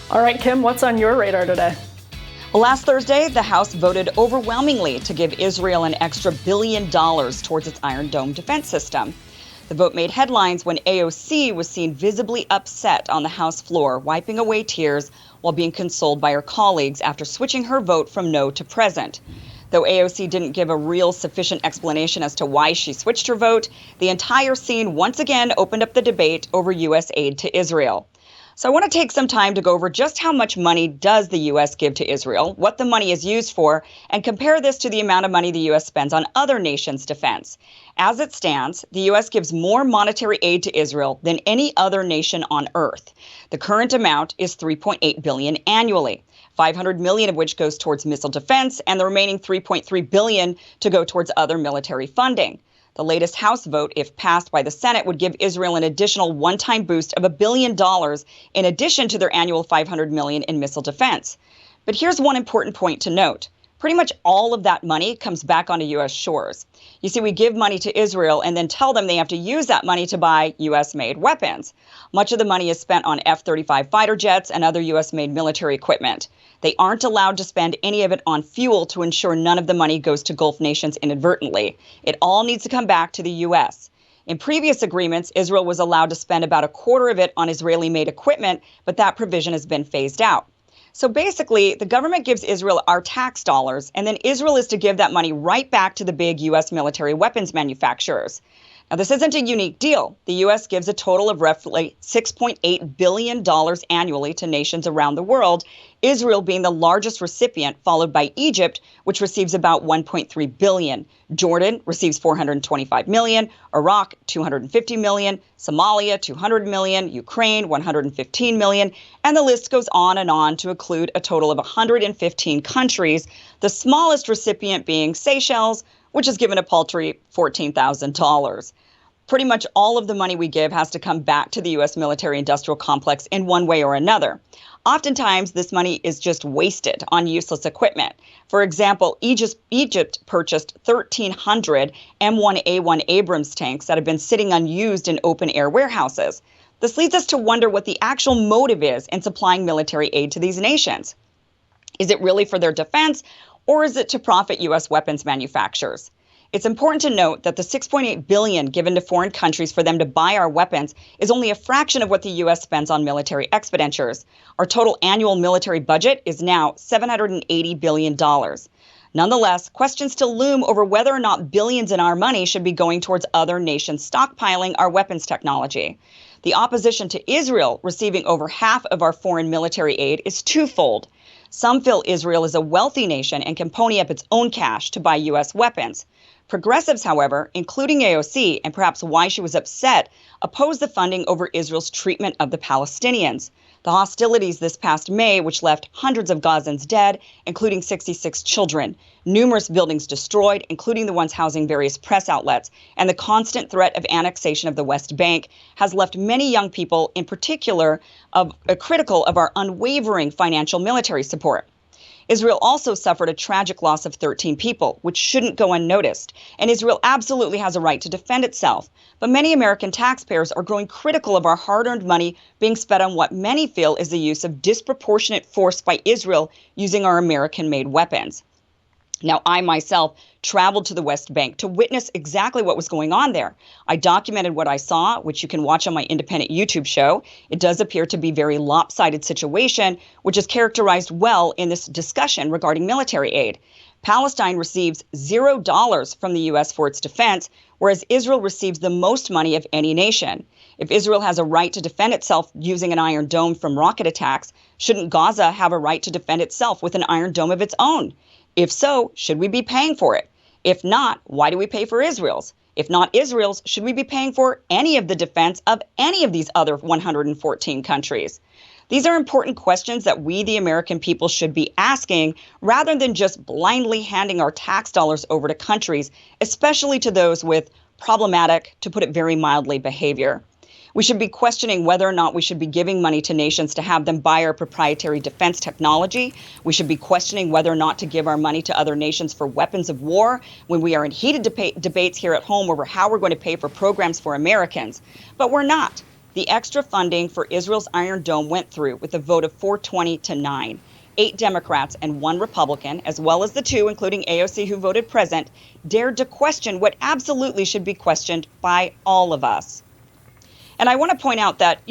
All right, Kim, what's on your radar today? Well, last Thursday, the House voted overwhelmingly to give Israel an extra $1 billion towards its Iron Dome defense system. The vote made headlines when AOC was seen visibly upset on the House floor, wiping away tears while being consoled by her colleagues after switching her vote from no to present. Though AOC didn't give a real sufficient explanation as to why she switched her vote, the entire scene once again opened up the debate over U.S. aid to Israel. So I want to take some time to go over just how much money does the U.S. give to Israel, what the money is used for, and compare this to the amount of money the U.S. spends on other nations' defense. As it stands, the U.S. gives more monetary aid to Israel than any other nation on earth. The current amount is $3.8 billion annually, $500 million of which goes towards missile defense, and the remaining $3.3 billion to go towards other military funding. The latest House vote, if passed by the Senate, would give Israel an additional one-time boost of $1 billion in addition to their annual $500 million in missile defense. But here's one important point to note. Pretty much all of that money comes back onto U.S. shores. You see, we give money to Israel and then tell them they have to use that money to buy U.S.-made weapons. Much of the money is spent on F-35 fighter jets and other U.S.-made military equipment. They aren't allowed to spend any of it on fuel to ensure none of the money goes to Gulf nations inadvertently. It all needs to come back to the U.S. In previous agreements, Israel was allowed to spend about a quarter of it on Israeli-made equipment, but that provision has been phased out. So basically, the government gives Israel our tax dollars, and then Israel is to give that money right back to the big U.S. military weapons manufacturers. Now, this isn't a unique deal. The U.S. gives a total of roughly $6.8 billion annually to nations around the world, Israel being the largest recipient, followed by Egypt, which receives about $1.3 billion. Jordan receives $425 million, Iraq $250 million, Somalia $200 million, Ukraine $115 million, and the list goes on and on to include a total of 115 countries, the smallest recipient being Seychelles, which is given a paltry $14,000. Pretty much all of the money we give has to come back to the U.S. military-industrial complex in one way or another. Oftentimes, this money is just wasted on useless equipment. For example, Egypt purchased 1,300 M1A1 Abrams tanks that have been sitting unused in open-air warehouses. This leads us to wonder what the actual motive is in supplying military aid to these nations. Is it really for their defense, or is it to profit U.S. weapons manufacturers? It's important to note that the $6.8 billion given to foreign countries for them to buy our weapons is only a fraction of what the U.S. spends on military expenditures. Our total annual military budget is now $780 billion. Nonetheless, questions still loom over whether or not billions in our money should be going towards other nations stockpiling our weapons technology. The opposition to Israel receiving over half of our foreign military aid is twofold. Some feel Israel is a wealthy nation and can pony up its own cash to buy U.S. weapons. Progressives, however, including AOC, and perhaps why she was upset, oppose the funding over Israel's treatment of the Palestinians. The hostilities this past May, which left hundreds of Gazans dead, including 66 children, numerous buildings destroyed, including the ones housing various press outlets, and the constant threat of annexation of the West Bank has left many young people, in particular, critical of our unwavering financial military support. Israel also suffered a tragic loss of 13 people, which shouldn't go unnoticed, and Israel absolutely has a right to defend itself. But many American taxpayers are growing critical of our hard-earned money being spent on what many feel is the use of disproportionate force by Israel using our American-made weapons. Now, I myself traveled to the West Bank to witness exactly what was going on there. I documented what I saw, which you can watch on my independent YouTube show. It does appear to be a very lopsided situation, which is characterized well in this discussion regarding military aid. Palestine receives $0 from the U.S. for its defense, whereas Israel receives the most money of any nation. If Israel has a right to defend itself using an Iron Dome from rocket attacks, shouldn't Gaza have a right to defend itself with an Iron Dome of its own? If so, should we be paying for it? If not, why do we pay for Israel's? If not Israel's, should we be paying for any of the defense of any of these other 114 countries? These are important questions that we, the American people, should be asking rather than just blindly handing our tax dollars over to countries, especially to those with problematic, to put it very mildly, behavior. We should be questioning whether or not we should be giving money to nations to have them buy our proprietary defense technology. We should be questioning whether or not to give our money to other nations for weapons of war when we are in heated debates here at home over how we're going to pay for programs for Americans. But we're not. The extra funding for Israel's Iron Dome went through with a vote of 420 to 9. 8 Democrats and 1 Republican, as well as the 2, including AOC, who voted present, dared to question what absolutely should be questioned by all of us. And I want to point out that,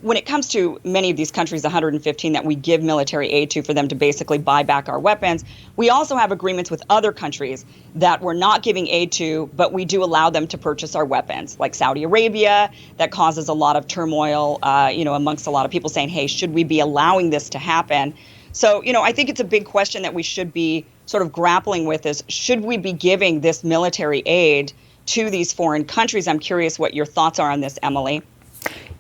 when it comes to many of these countries, 115 that we give military aid to for them to basically buy back our weapons, we also have agreements with other countries that we're not giving aid to, but we do allow them to purchase our weapons, like Saudi Arabia. That causes a lot of turmoil, amongst a lot of people saying, hey, should we be allowing this to happen? So, I think it's a big question that we should be sort of grappling with is, should we be giving this military aid to these foreign countries? I'm curious what your thoughts are on this, Emily.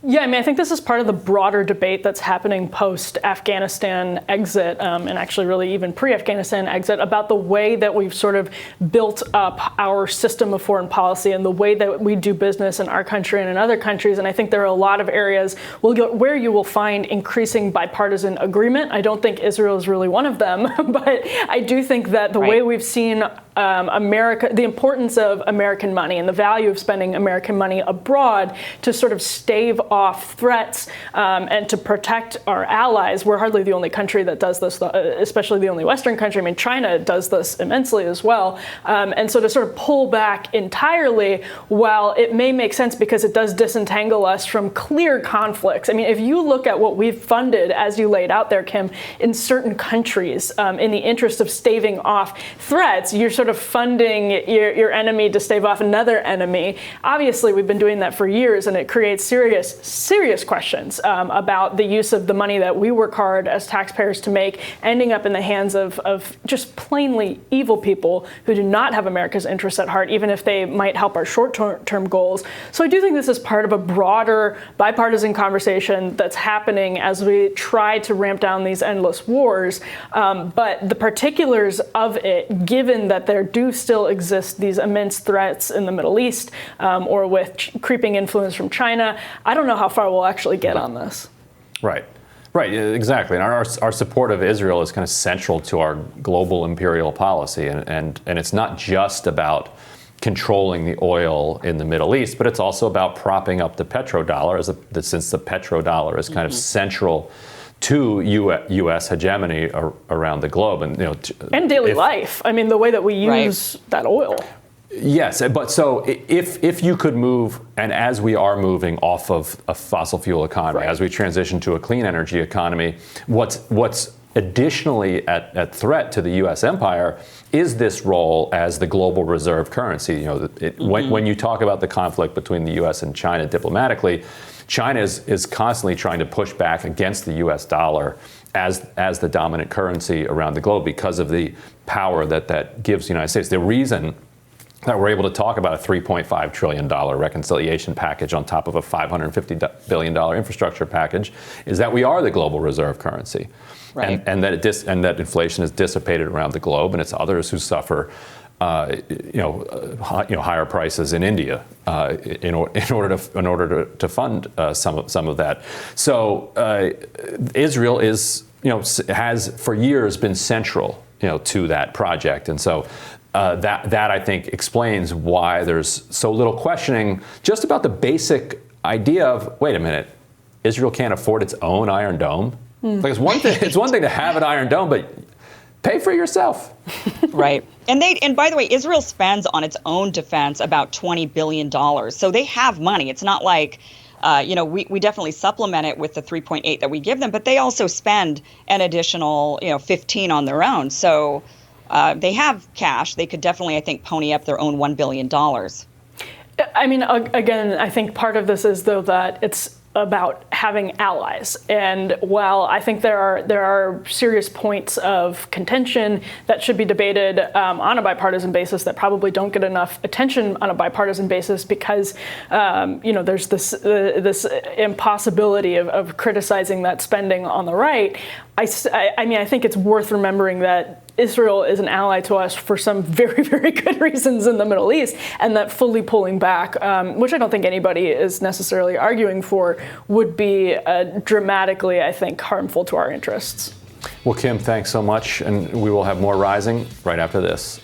Yeah, I think this is part of the broader debate that's happening post-Afghanistan exit, and actually really even pre-Afghanistan exit, about the way that we've sort of built up our system of foreign policy and the way that we do business in our country and in other countries. And I think there are a lot of areas where you will find increasing bipartisan agreement. I don't think Israel is really one of them, but I do think that the way we've seen the importance of American money and the value of spending American money abroad to sort of stave off threats and to protect our allies. We're hardly the only country that does this, especially the only Western country. China does this immensely as well. And so to sort of pull back entirely, while it may make sense because it does disentangle us from clear conflicts. If you look at what we've funded, as you laid out there, Kim, in certain countries, in the interest of staving off threats, you're sort of funding your enemy to stave off another enemy. Obviously, we've been doing that for years, and it creates serious questions about the use of the money that we work hard as taxpayers to make, ending up in the hands of just plainly evil people who do not have America's interests at heart, even if they might help our short-term goals. So I do think this is part of a broader bipartisan conversation that's happening as we try to ramp down these endless wars. But the particulars of it, given that there do still exist these immense threats in the Middle East or with creeping influence from China, I don't know how far we'll actually get on this. Right, exactly. And our support of Israel is kind of central to our global imperial policy. And it's not just about controlling the oil in the Middle East, but it's also about propping up the petrodollar, since the petrodollar is kind of central to U.S. hegemony around the globe. And daily life. The way that we use that oil. Yes, but so if you could move, and as we are moving off of a fossil fuel economy, as we transition to a clean energy economy, what's additionally at threat to the U.S. empire is this role as the global reserve currency. When you talk about the conflict between the U.S. and China diplomatically, China is constantly trying to push back against the U.S. dollar as the dominant currency around the globe because of the power that gives the United States. The reason that we're able to talk about a $3.5 trillion reconciliation package on top of a $550 billion infrastructure package is that we are the global reserve currency. Right. And that inflation is dissipated around the globe, and it's others who suffer higher prices in India in order to fund some of that. So Israel has for years been central to that project, and so that I think explains why there's so little questioning just about the basic idea of, wait a minute, Israel can't afford its own Iron Dome. Like it's one thing to have an Iron Dome, but pay for it yourself. Right. And by the way, Israel spends on its own defense about $20 billion. So they have money. It's not like, we definitely supplement it with the 3.8 that we give them, but they also spend an additional, 15 on their own. So they have cash. They could definitely, I think, pony up their own $1 billion. Again, I think part of this is, though, that it's about having allies. And while I think there are serious points of contention that should be debated on a bipartisan basis that probably don't get enough attention on a bipartisan basis because there's this impossibility of criticizing that spending on the right. I think it's worth remembering that Israel is an ally to us for some very, very good reasons in the Middle East, and that fully pulling back, which I don't think anybody is necessarily arguing for, would be dramatically, I think, harmful to our interests. Well, Kim, thanks so much, and we will have more Rising right after this.